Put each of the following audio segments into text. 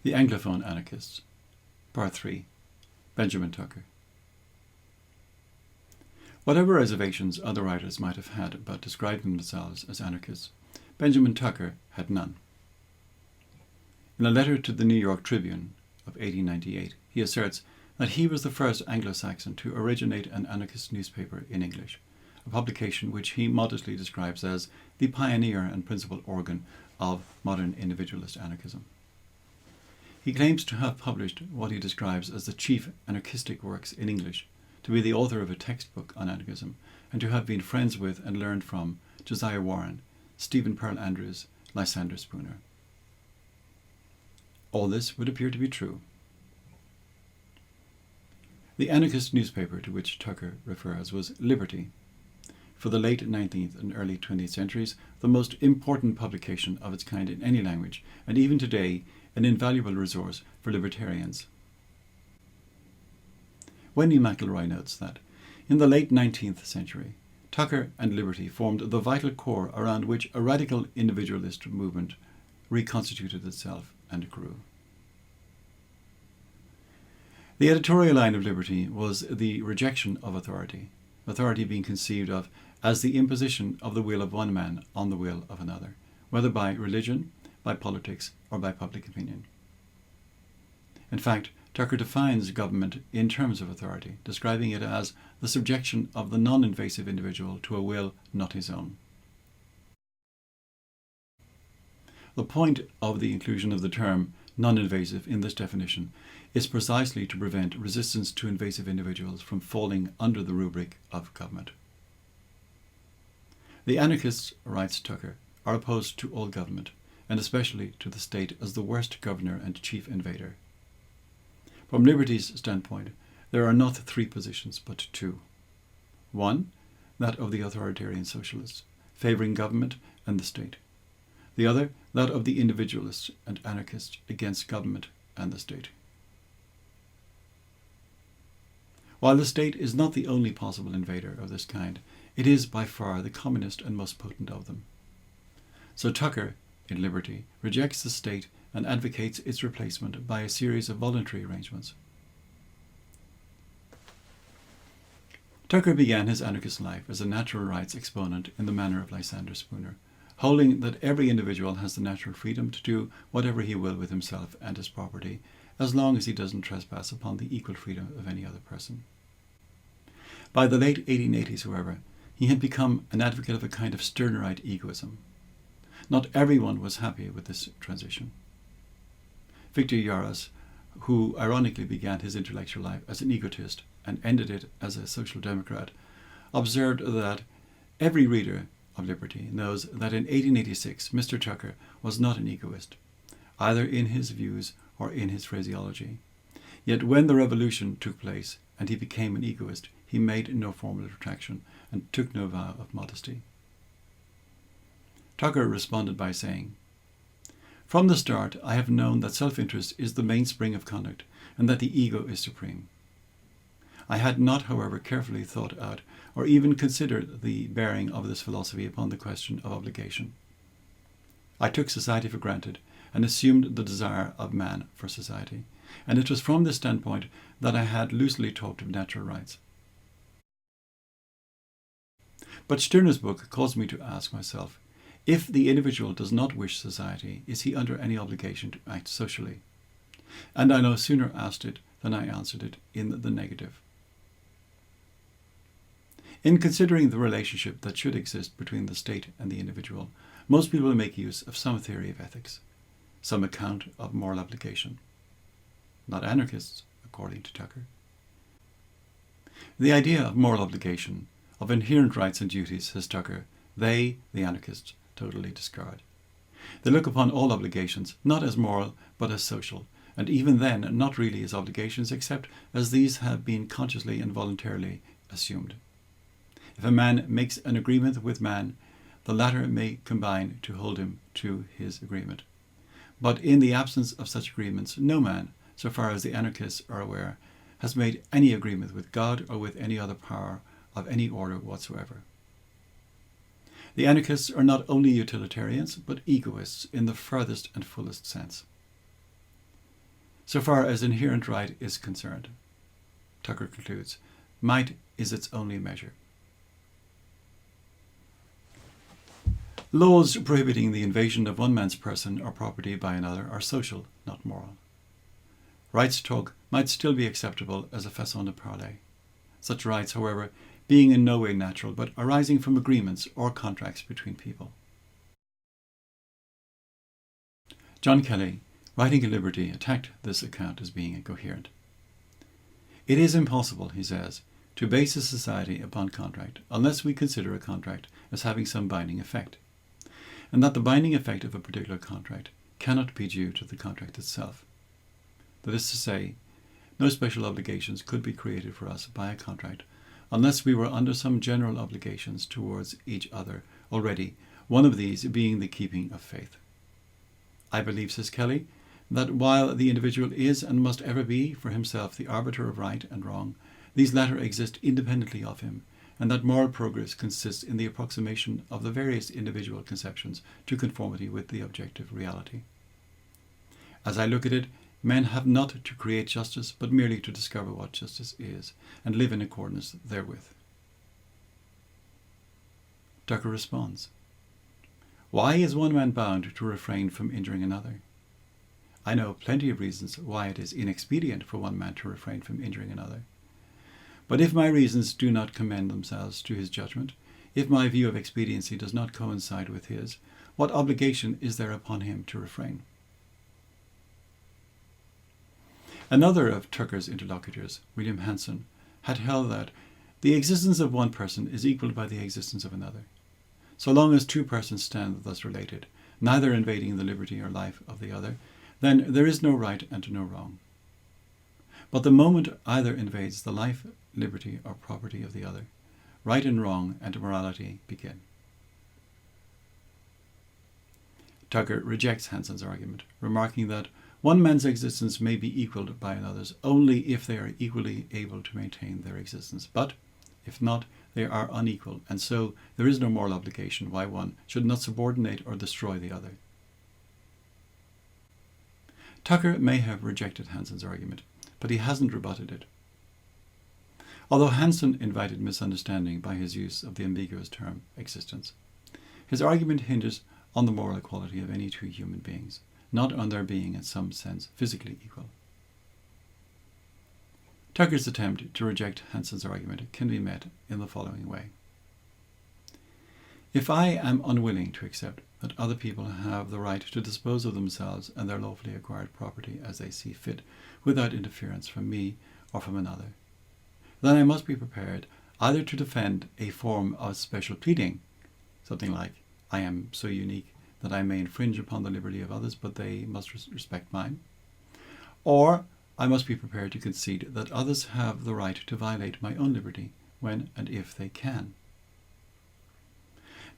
The Anglophone Anarchists, Part 3, Benjamin Tucker. Whatever reservations other writers might have had about describing themselves as anarchists, Benjamin Tucker had none. In a letter to the New York Tribune of 1898, he asserts that he was the first Anglo-Saxon to originate an anarchist newspaper in English, a publication which he modestly describes as the pioneer and principal organ of modern individualist anarchism. He claims to have published what he describes as the chief anarchistic works in English, to be the author of a textbook on anarchism, and to have been friends with and learned from Josiah Warren, Stephen Pearl Andrews, Lysander Spooner. All this would appear to be true. The anarchist newspaper to which Tucker refers was Liberty, for the late 19th and early 20th centuries the most important publication of its kind in any language, and even today an invaluable resource for libertarians. Wendy McElroy notes that, in the late 19th century, Tucker and Liberty formed the vital core around which a radical individualist movement reconstituted itself and grew. The editorial line of Liberty was the rejection of authority, authority being conceived of as the imposition of the will of one man on the will of another, whether by religion, by politics, or by public opinion. In fact, Tucker defines government in terms of authority, describing it as the subjection of the non-invasive individual to a will not his own. The point of the inclusion of the term non-invasive in this definition is precisely to prevent resistance to invasive individuals from falling under the rubric of government. The anarchists, writes Tucker, are opposed to all government, and especially to the state as the worst governor and chief invader. From Liberty's standpoint, there are not three positions but two. One, that of the authoritarian socialists, favouring government and the state. The other, that of the individualists and anarchists against government and the state. While the state is not the only possible invader of this kind, it is by far the commonest and most potent of them. So Tucker, in Liberty, rejects the state and advocates its replacement by a series of voluntary arrangements. Tucker began his anarchist life as a natural rights exponent in the manner of Lysander Spooner, holding that every individual has the natural freedom to do whatever he will with himself and his property, as long as he doesn't trespass upon the equal freedom of any other person. By the late 1880s, however, he had become an advocate of a kind of Stirnerite egoism. Not everyone was happy with this transition. Victor Jaros, who ironically began his intellectual life as an egotist and ended it as a social democrat, observed that every reader of Liberty knows that in 1886 Mr. Tucker was not an egoist, either in his views or in his phraseology. Yet when the revolution took place and he became an egoist, he made no formal retraction and took no vow of modesty. Tucker responded by saying, "From the start, I have known that self-interest is the mainspring of conduct and that the ego is supreme. I had not, however, carefully thought out or even considered the bearing of this philosophy upon the question of obligation. I took society for granted and assumed the desire of man for society, and it was from this standpoint that I had loosely talked of natural rights. But Stirner's book caused me to ask myself, if the individual does not wish society, is he under any obligation to act socially? And I no sooner asked it than I answered it in the negative. In considering the relationship that should exist between the state and the individual, most people make use of some theory of ethics, some account of moral obligation. Not anarchists, according to Tucker. The idea of moral obligation, of inherent rights and duties, says Tucker, they, the anarchists, totally discard. They look upon all obligations not as moral but as social, and even then not really as obligations except as these have been consciously and voluntarily assumed. If a man makes an agreement with man, the latter may combine to hold him to his agreement. But in the absence of such agreements, no man, so far as the anarchists are aware, has made any agreement with God or with any other power of any order whatsoever. The anarchists are not only utilitarians, but egoists in the furthest and fullest sense. So far as inherent right is concerned, Tucker concludes, might is its only measure. Laws prohibiting the invasion of one man's person or property by another are social, not moral. Rights talk might still be acceptable as a façon de parler. Such rights, however, being in no way natural, but arising from agreements or contracts between people. John Kelly, writing in Liberty, attacked this account as being incoherent. It is impossible, he says, to base a society upon contract unless we consider a contract as having some binding effect, and that the binding effect of a particular contract cannot be due to the contract itself. That is to say, no special obligations could be created for us by a contract unless we were under some general obligations towards each other already, one of these being the keeping of faith. I believe, says Kelly, that while the individual is and must ever be for himself the arbiter of right and wrong, these latter exist independently of him, and that moral progress consists in the approximation of the various individual conceptions to conformity with the objective reality. As I look at it, men have not to create justice, but merely to discover what justice is, and live in accordance therewith. Tucker responds, why is one man bound to refrain from injuring another? I know plenty of reasons why it is inexpedient for one man to refrain from injuring another. But if my reasons do not commend themselves to his judgment, if my view of expediency does not coincide with his, what obligation is there upon him to refrain? Another of Tucker's interlocutors, William Hanson, had held that the existence of one person is equalled by the existence of another. So long as two persons stand thus related, neither invading the liberty or life of the other, then there is no right and no wrong. But the moment either invades the life, liberty, or property of the other, right and wrong and morality begin. Tucker rejects Hanson's argument, remarking that one man's existence may be equalled by another's only if they are equally able to maintain their existence, but if not, they are unequal, and so there is no moral obligation why one should not subordinate or destroy the other. Tucker may have rejected Hanson's argument, but he hasn't rebutted it. Although Hanson invited misunderstanding by his use of the ambiguous term existence, his argument hinges on the moral equality of any two human beings, not on their being in some sense physically equal. Tucker's attempt to reject Hanson's argument can be met in the following way. If I am unwilling to accept that other people have the right to dispose of themselves and their lawfully acquired property as they see fit, without interference from me or from another, then I must be prepared either to defend a form of special pleading, something like, I am so unique that I may infringe upon the liberty of others, but they must respect mine, or I must be prepared to concede that others have the right to violate my own liberty when and if they can.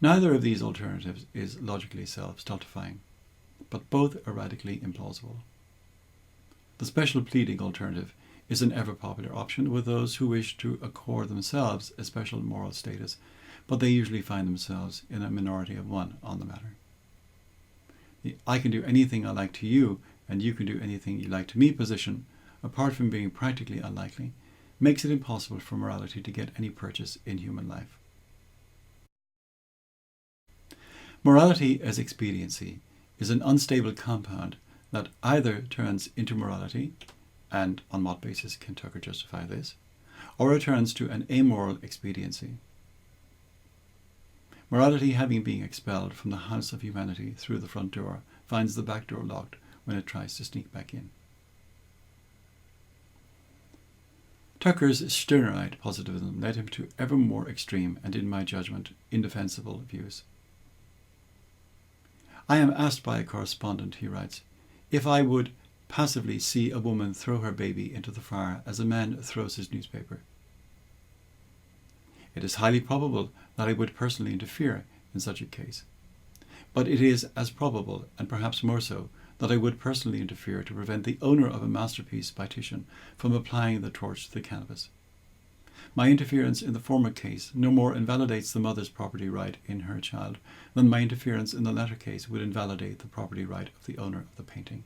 Neither of these alternatives is logically self-stultifying, but both are radically implausible. The special pleading alternative is an ever-popular option with those who wish to accord themselves a special moral status, but they usually find themselves in a minority of one on the matter. The I can do anything I like to you, and you can do anything you like to me position, apart from being practically unlikely, makes it impossible for morality to get any purchase in human life. Morality as expediency is an unstable compound that either turns into morality, and on what basis can Tucker justify this, or returns to an amoral expediency. Morality, having been expelled from the house of humanity through the front door, finds the back door locked when it tries to sneak back in. Tucker's Stirnerite positivism led him to ever more extreme and, in my judgment, indefensible views. I am asked by a correspondent, he writes, if I would passively see a woman throw her baby into the fire as a man throws his newspaper. It is highly probable that I would personally interfere in such a case, but it is as probable, and perhaps more so, that I would personally interfere to prevent the owner of a masterpiece by Titian from applying the torch to the canvas. My interference in the former case no more invalidates the mother's property right in her child than my interference in the latter case would invalidate the property right of the owner of the painting.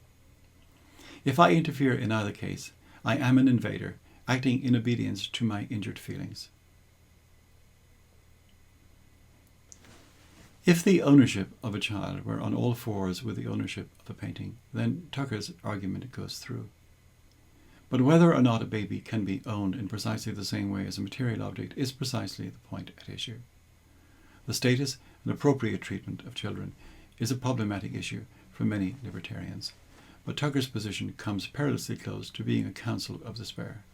If I interfere in either case, I am an invader, acting in obedience to my injured feelings. If the ownership of a child were on all fours with the ownership of a painting, then Tucker's argument goes through. But whether or not a baby can be owned in precisely the same way as a material object is precisely the point at issue. The status and appropriate treatment of children is a problematic issue for many libertarians, but Tucker's position comes perilously close to being a counsel of despair.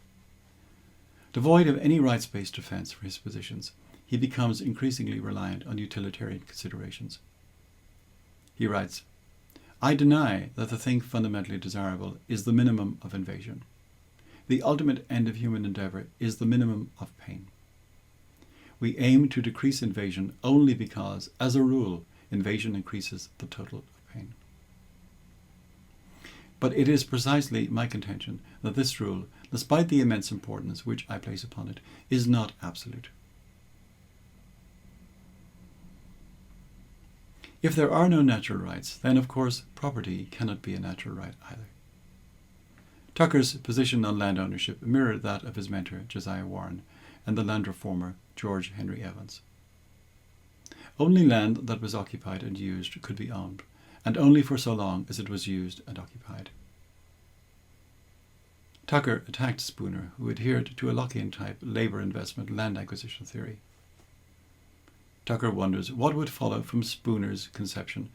Devoid of any rights-based defense for his positions, he becomes increasingly reliant on utilitarian considerations. He writes, "I deny that the thing fundamentally desirable is the minimum of invasion. The ultimate end of human endeavour is the minimum of pain. We aim to decrease invasion only because, as a rule, invasion increases the total of pain. But it is precisely my contention that this rule, despite the immense importance which I place upon it, is not absolute. If there are no natural rights, then of course property cannot be a natural right either." Tucker's position on land ownership mirrored that of his mentor Josiah Warren and the land reformer George Henry Evans. Only land that was occupied and used could be owned, and only for so long as it was used and occupied. Tucker attacked Spooner, who adhered to a Lockean-type labour investment land acquisition theory. Tucker wonders what would follow from Spooner's conception.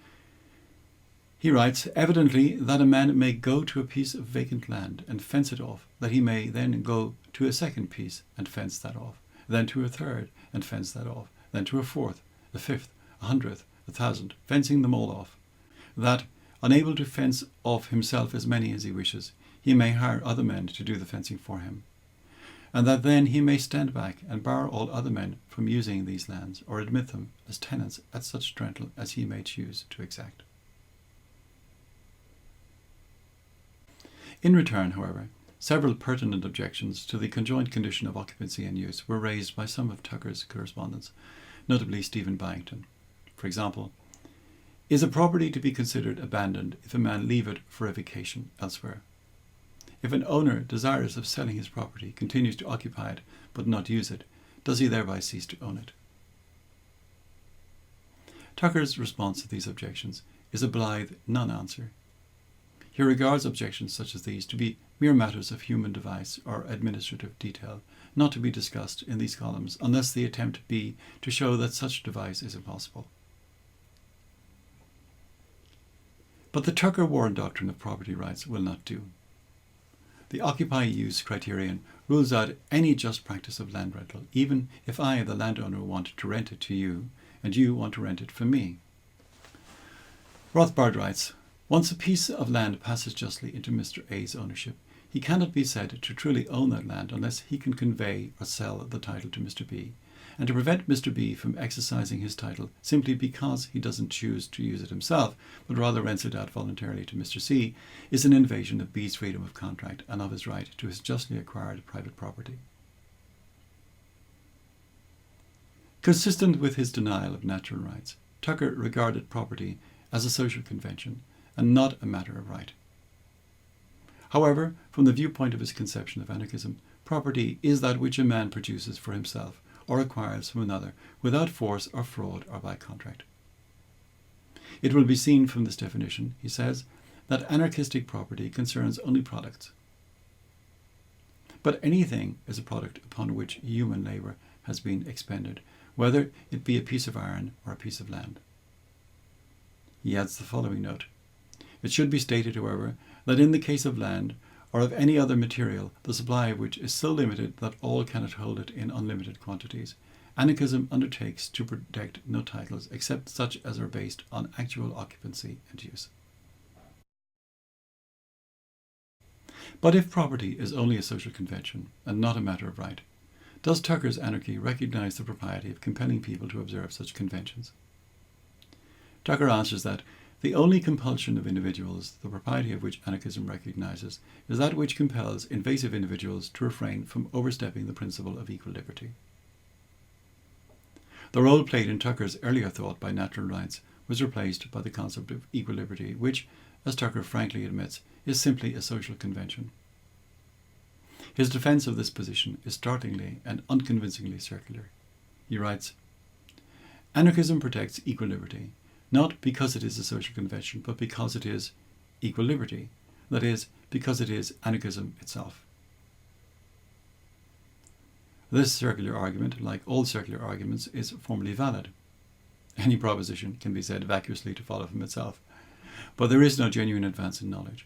He writes, "Evidently that a man may go to a piece of vacant land and fence it off, that he may then go to a second piece and fence that off, then to a third and fence that off, then to a fourth, a fifth, 100th, 1,000, fencing them all off. That, unable to fence off himself as many as he wishes, he may hire other men to do the fencing for him. And that then he may stand back and bar all other men from using these lands, or admit them as tenants at such rental as he may choose to exact." In return, however, several pertinent objections to the conjoint condition of occupancy and use were raised by some of Tucker's correspondents, notably Stephen Byington. For example, "Is a property to be considered abandoned if a man leave it for a vacation elsewhere? If an owner desirous of selling his property continues to occupy it but not use it, does he thereby cease to own it?" Tucker's response to these objections is a blithe non-answer. He regards objections such as these to be mere matters of human device or administrative detail, not to be discussed in these columns unless the attempt be to show that such device is impossible. But the Tucker-Warren doctrine of property rights will not do. The occupy-use criterion rules out any just practice of land rental, even if I, the landowner, want to rent it to you, and you want to rent it from me. Rothbard writes, "Once a piece of land passes justly into Mr. A's ownership, he cannot be said to truly own that land unless he can convey or sell the title to Mr. B, and to prevent Mr. B from exercising his title simply because he doesn't choose to use it himself, but rather rents it out voluntarily to Mr. C, is an invasion of B's freedom of contract and of his right to his justly acquired private property." Consistent with his denial of natural rights, Tucker regarded property as a social convention and not a matter of right. However, from the viewpoint of his conception of anarchism, property is that which a man produces for himself or acquires from another without force or fraud or by contract. It will be seen from this definition, he says, that anarchistic property concerns only products. But anything is a product upon which human labour has been expended, whether it be a piece of iron or a piece of land. He adds the following note: "It should be stated, however, that in the case of land, or of any other material, the supply of which is so limited that all cannot hold it in unlimited quantities, anarchism undertakes to protect no titles except such as are based on actual occupancy and use." But if property is only a social convention and not a matter of right, does Tucker's anarchy recognize the propriety of compelling people to observe such conventions? Tucker answers that the only compulsion of individuals, the propriety of which anarchism recognizes, is that which compels invasive individuals to refrain from overstepping the principle of equal liberty. The role played in Tucker's earlier thought by natural rights was replaced by the concept of equal liberty, which, as Tucker frankly admits, is simply a social convention. His defense of this position is startlingly and unconvincingly circular. He writes, "Anarchism protects equal liberty, not because it is a social convention, but because it is equal liberty, that is, because it is anarchism itself." This circular argument, like all circular arguments, is formally valid. Any proposition can be said vacuously to follow from itself, but there is no genuine advance in knowledge.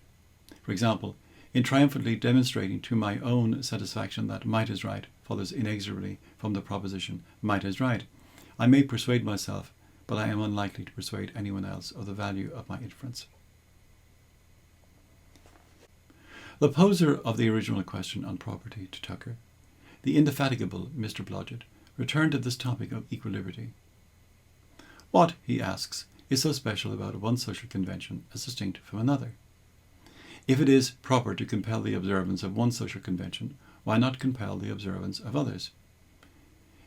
For example, in triumphantly demonstrating to my own satisfaction that might is right follows inexorably from the proposition might is right, I may persuade myself, but I am unlikely to persuade anyone else of the value of my inference. The poser of the original question on property to Tucker, the indefatigable Mr. Blodgett, returned to this topic of equal liberty. What, he asks, is so special about one social convention as distinct from another? If it is proper to compel the observance of one social convention, why not compel the observance of others?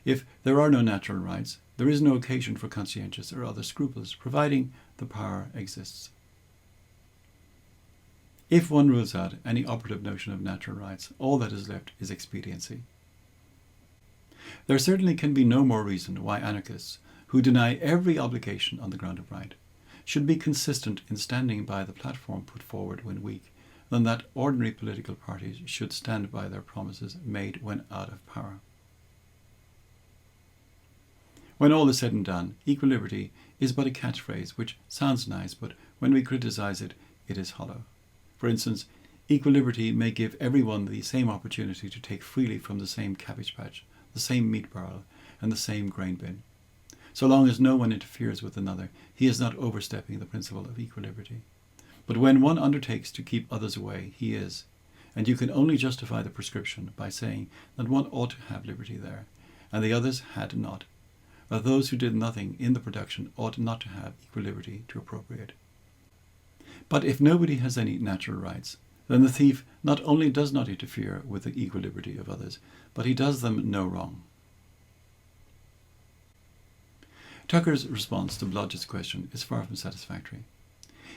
If there are no natural rights, there is no occasion for conscientious or other scruples, providing the power exists. If one rules out any operative notion of natural rights, all that is left is expediency. There certainly can be no more reason why anarchists, who deny every obligation on the ground of right, should be consistent in standing by the platform put forward when weak, than that ordinary political parties should stand by their promises made when out of power. When all is said and done, equal liberty is but a catchphrase which sounds nice, but when we criticize it, it is hollow. For instance, equal liberty may give everyone the same opportunity to take freely from the same cabbage patch, the same meat barrel, and the same grain bin. So long as no one interferes with another, he is not overstepping the principle of equal liberty. But when one undertakes to keep others away, he is, and you can only justify the prescription by saying that one ought to have liberty there, and the others had not, that those who did nothing in the production ought not to have equal liberty to appropriate. But if nobody has any natural rights, then the thief not only does not interfere with the equal liberty of others, but he does them no wrong. Tucker's response to Blodgett's question is far from satisfactory.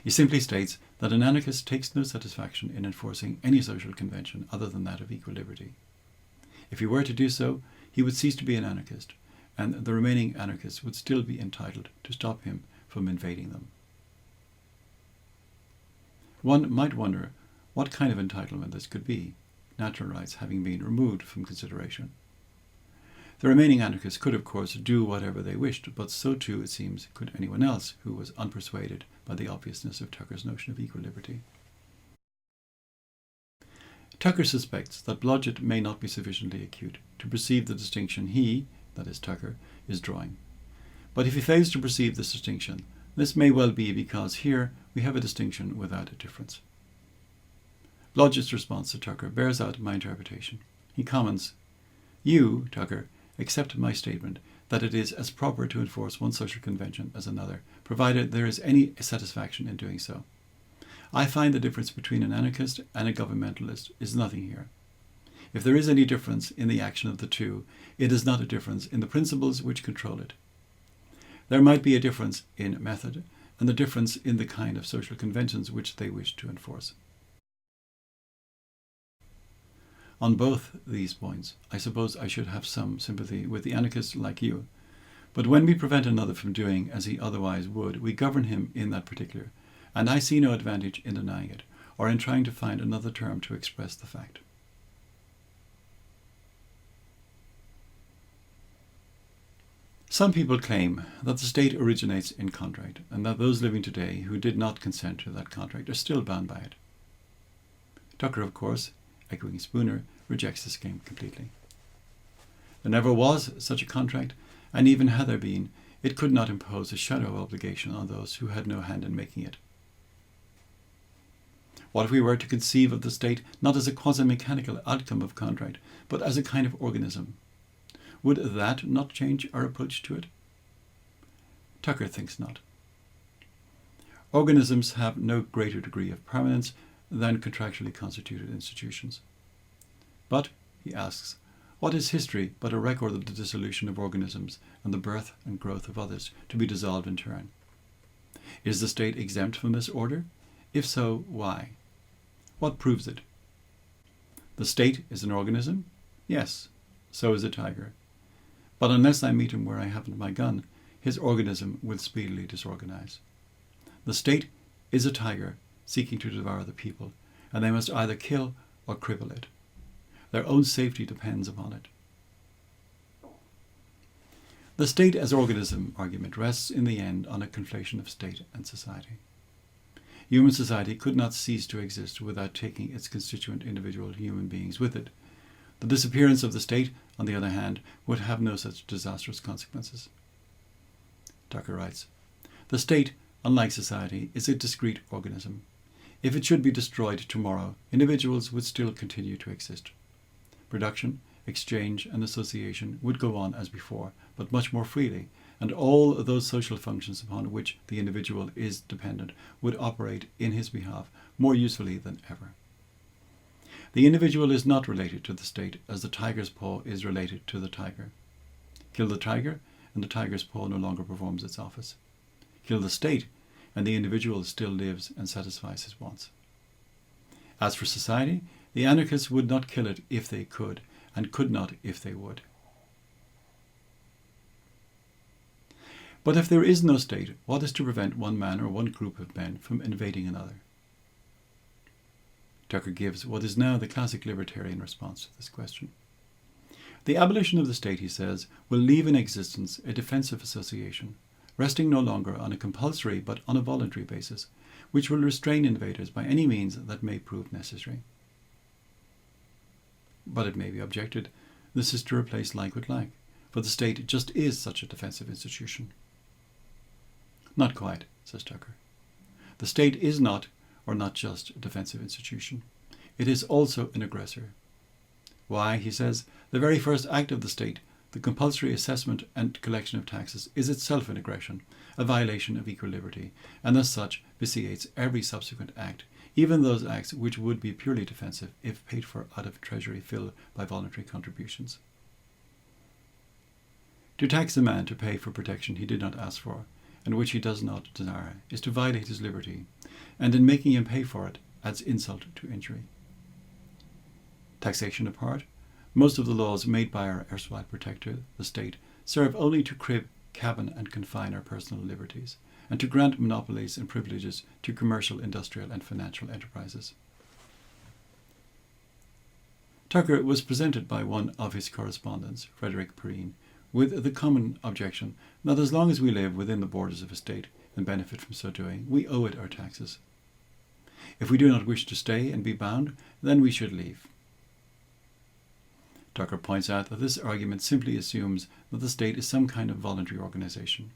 He simply states that an anarchist takes no satisfaction in enforcing any social convention other than that of equal liberty. If he were to do so, he would cease to be an anarchist, and the remaining anarchists would still be entitled to stop him from invading them. One might wonder what kind of entitlement this could be, natural rights having been removed from consideration. The remaining anarchists could, of course, do whatever they wished, but so too, it seems, could anyone else who was unpersuaded by the obviousness of Tucker's notion of equal liberty. Tucker suspects that Blodgett may not be sufficiently acute to perceive the distinction he, that is Tucker, is drawing. But if he fails to perceive this distinction, this may well be because here we have a distinction without a difference. Blodgett's response to Tucker bears out my interpretation. He comments, "You, Tucker, accept my statement that it is as proper to enforce one social convention as another, provided there is any satisfaction in doing so. I find the difference between an anarchist and a governmentalist is nothing here. If there is any difference in the action of the two, it is not a difference in the principles which control it. There might be a difference in method, and the difference in the kind of social conventions which they wish to enforce. On both these points, I suppose I should have some sympathy with the anarchist like you, but when we prevent another from doing as he otherwise would, we govern him in that particular, and I see no advantage in denying it, or in trying to find another term to express the fact." Some people claim that the state originates in contract, and that those living today who did not consent to that contract are still bound by it. Tucker, of course, echoing Spooner, rejects this claim completely. There never was such a contract, and even had there been, it could not impose a shadow of obligation on those who had no hand in making it. What if we were to conceive of the state not as a quasi-mechanical outcome of contract, but as a kind of organism? Would that not change our approach to it? Tucker thinks not. Organisms have no greater degree of permanence than contractually constituted institutions. But, he asks, what is history but a record of the dissolution of organisms and the birth and growth of others to be dissolved in turn? Is the state exempt from this order? If so, why? What proves it? The state is an organism? Yes, so is a tiger. But unless I meet him where I haven't my gun, his organism will speedily disorganize. The state is a tiger seeking to devour the people, and they must either kill or cripple it. Their own safety depends upon it. The state as organism argument rests in the end on a conflation of state and society. Human society could not cease to exist without taking its constituent individual human beings with it. The disappearance of the state, on the other hand, would have no such disastrous consequences. Tucker writes, the state, unlike society, is a discrete organism. If it should be destroyed tomorrow, individuals would still continue to exist. Production, exchange, and association would go on as before, but much more freely, and all those social functions upon which the individual is dependent would operate in his behalf more usefully than ever. The individual is not related to the state as the tiger's paw is related to the tiger. Kill the tiger, and the tiger's paw no longer performs its office. Kill the state, and the individual still lives and satisfies his wants. As for society, the anarchists would not kill it if they could, and could not if they would. But if there is no state, what is to prevent one man or one group of men from invading another? Tucker gives what is now the classic libertarian response to this question. The abolition of the state, he says, will leave in existence a defensive association, resting no longer on a compulsory but on a voluntary basis, which will restrain invaders by any means that may prove necessary. But it may be objected, this is to replace like with like, for the state just is such a defensive institution. Not quite, says Tucker. The state is not, or not just, a defensive institution. It is also an aggressor. Why, he says, the very first act of the state, the compulsory assessment and collection of taxes, is itself an aggression, a violation of equal liberty, and as such vitiates every subsequent act, even those acts which would be purely defensive if paid for out of treasury filled by voluntary contributions. To tax a man to pay for protection he did not ask for, and which he does not desire, is to violate his liberty, and in making him pay for it, adds insult to injury. Taxation apart, most of the laws made by our erstwhile protector, the state, serve only to crib, cabin, and confine our personal liberties, and to grant monopolies and privileges to commercial, industrial, and financial enterprises. Tucker was presented by one of his correspondents, Frederick Perrine, with the common objection that as long as we live within the borders of a state and benefit from so doing, we owe it our taxes. If we do not wish to stay and be bound, then we should leave. Tucker points out that this argument simply assumes that the state is some kind of voluntary organization.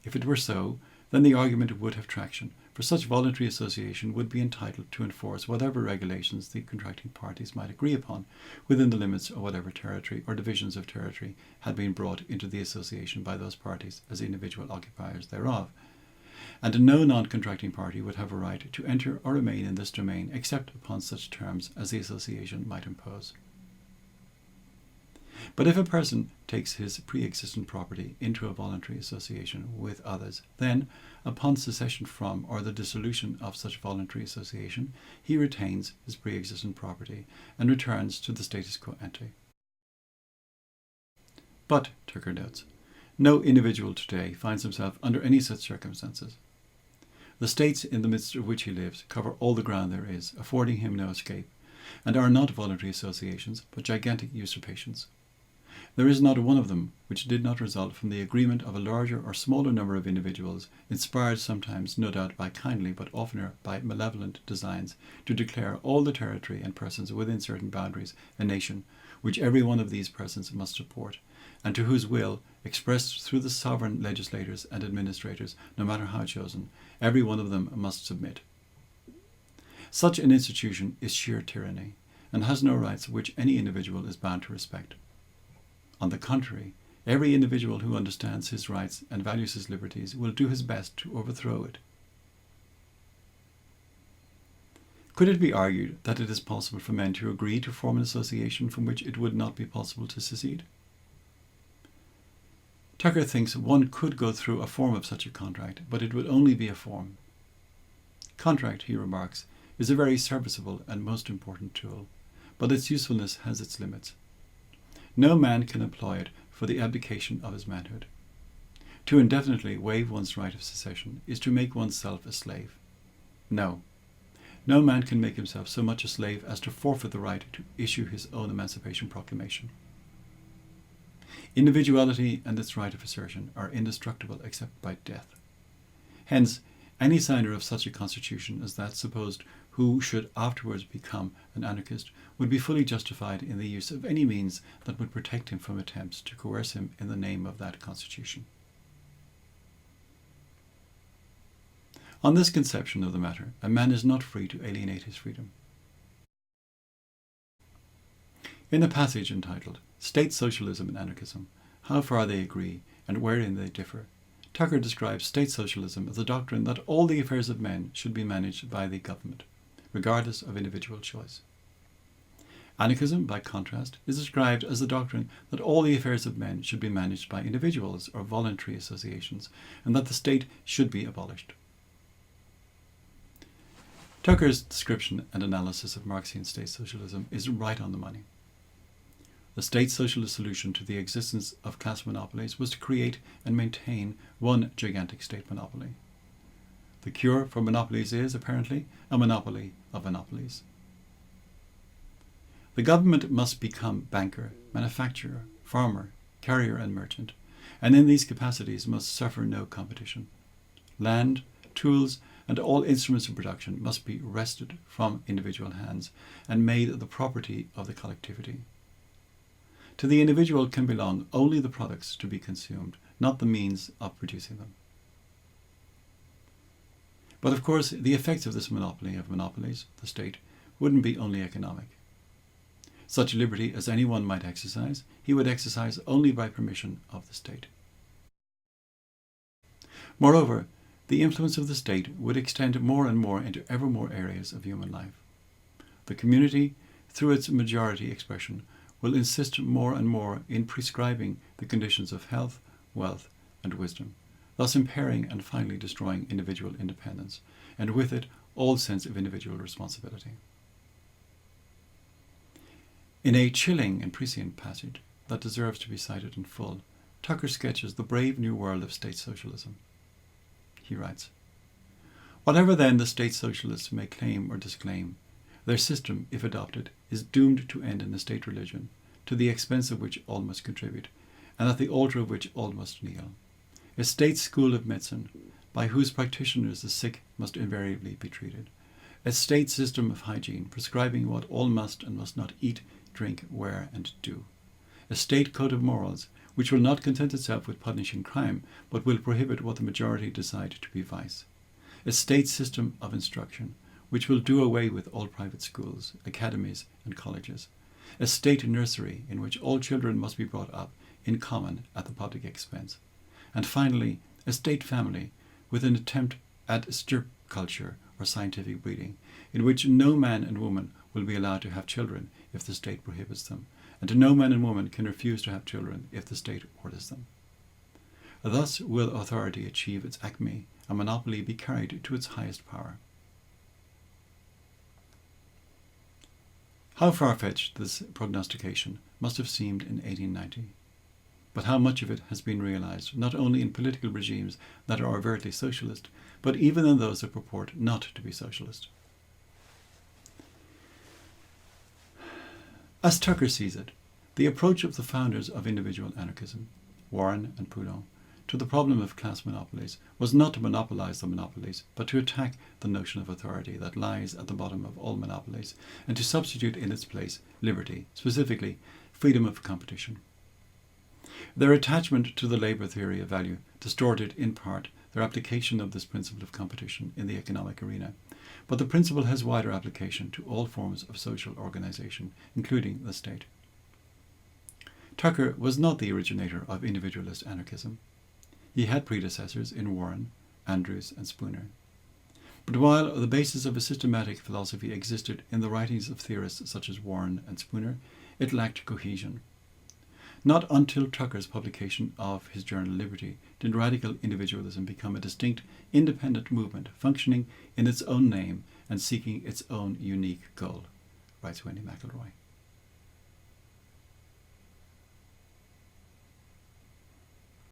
If it were so, then the argument would have traction, for such voluntary association would be entitled to enforce whatever regulations the contracting parties might agree upon, within the limits of whatever territory or divisions of territory had been brought into the association by those parties as individual occupiers thereof. And no non-contracting party would have a right to enter or remain in this domain except upon such terms as the association might impose. But if a person takes his pre-existent property into a voluntary association with others, then, upon secession from or the dissolution of such voluntary association, he retains his pre-existent property and returns to the status quo ante. But, Tucker notes, no individual today finds himself under any such circumstances. The states in the midst of which he lives cover all the ground there is, affording him no escape, and are not voluntary associations, but gigantic usurpations. There is not one of them which did not result from the agreement of a larger or smaller number of individuals, inspired sometimes, no doubt, by kindly, but oftener by malevolent designs, to declare all the territory and persons within certain boundaries a nation, which every one of these persons must support, and to whose will, expressed through the sovereign legislators and administrators, no matter how chosen, every one of them must submit. Such an institution is sheer tyranny, and has no rights which any individual is bound to respect. On the contrary, every individual who understands his rights and values his liberties will do his best to overthrow it. Could it be argued that it is possible for men to agree to form an association from which it would not be possible to secede? Tucker thinks one could go through a form of such a contract, but it would only be a form. Contract, he remarks, is a very serviceable and most important tool, but its usefulness has its limits. No man can employ it for the abdication of his manhood. To indefinitely waive one's right of secession is to make oneself a slave. No man can make himself so much a slave as to forfeit the right to issue his own Emancipation Proclamation. Individuality and its right of assertion are indestructible except by death. Hence, any signer of such a constitution as that supposed who should afterwards become an anarchist would be fully justified in the use of any means that would protect him from attempts to coerce him in the name of that constitution. On this conception of the matter, a man is not free to alienate his freedom. In a passage entitled State Socialism and Anarchism, How Far They Agree and Wherein They Differ, Tucker describes state socialism as a doctrine that all the affairs of men should be managed by the government, regardless of individual choice. Anarchism, by contrast, is described as the doctrine that all the affairs of men should be managed by individuals or voluntary associations, and that the state should be abolished. Tucker's description and analysis of Marxian state socialism is right on the money. The state socialist solution to the existence of class monopolies was to create and maintain one gigantic state monopoly. The cure for monopolies is, apparently, a monopoly of monopolies. The government must become banker, manufacturer, farmer, carrier and merchant, and in these capacities must suffer no competition. Land, tools, and all instruments of production must be wrested from individual hands and made the property of the collectivity. To the individual can belong only the products to be consumed, not the means of producing them. But of course, the effects of this monopoly of monopolies, the state, wouldn't be only economic. Such liberty as anyone might exercise, he would exercise only by permission of the state. Moreover, the influence of the state would extend more and more into ever more areas of human life. The community, through its majority expression, will insist more and more in prescribing the conditions of health, wealth, and wisdom, thus impairing and finally destroying individual independence, and with it all sense of individual responsibility. In a chilling and prescient passage that deserves to be cited in full, Tucker sketches the brave new world of state socialism. He writes, "Whatever then the state socialists may claim or disclaim, their system, if adopted, is doomed to end in a state religion, to the expense of which all must contribute, and at the altar of which all must kneel. A state school of medicine, by whose practitioners the sick must invariably be treated. A state system of hygiene, prescribing what all must and must not eat, drink, wear, and do. A state code of morals, which will not content itself with punishing crime, but will prohibit what the majority decide to be vice. A state system of instruction, which will do away with all private schools, academies, and colleges. A state nursery in which all children must be brought up in common at the public expense. And finally, a state family with an attempt at stirp culture or scientific breeding, in which no man and woman will be allowed to have children if the state prohibits them, and no man and woman can refuse to have children if the state orders them. Thus will authority achieve its acme, and monopoly be carried to its highest power." How far-fetched this prognostication must have seemed in 1890, but how much of it has been realized not only in political regimes that are overtly socialist, but even in those that purport not to be socialist. As Tucker sees it, the approach of the founders of individual anarchism, Warren and Proudhon, to the problem of class monopolies was not to monopolize the monopolies, but to attack the notion of authority that lies at the bottom of all monopolies, and to substitute in its place liberty, specifically freedom of competition. Their attachment to the labour theory of value distorted in part their application of this principle of competition in the economic arena, but the principle has wider application to all forms of social organisation, including the state. Tucker was not the originator of individualist anarchism. He had predecessors in Warren, Andrews, and Spooner. But while the basis of a systematic philosophy existed in the writings of theorists such as Warren and Spooner, it lacked cohesion. Not until Tucker's publication of his journal Liberty did radical individualism become a distinct, independent movement, functioning in its own name and seeking its own unique goal, writes Wendy McElroy.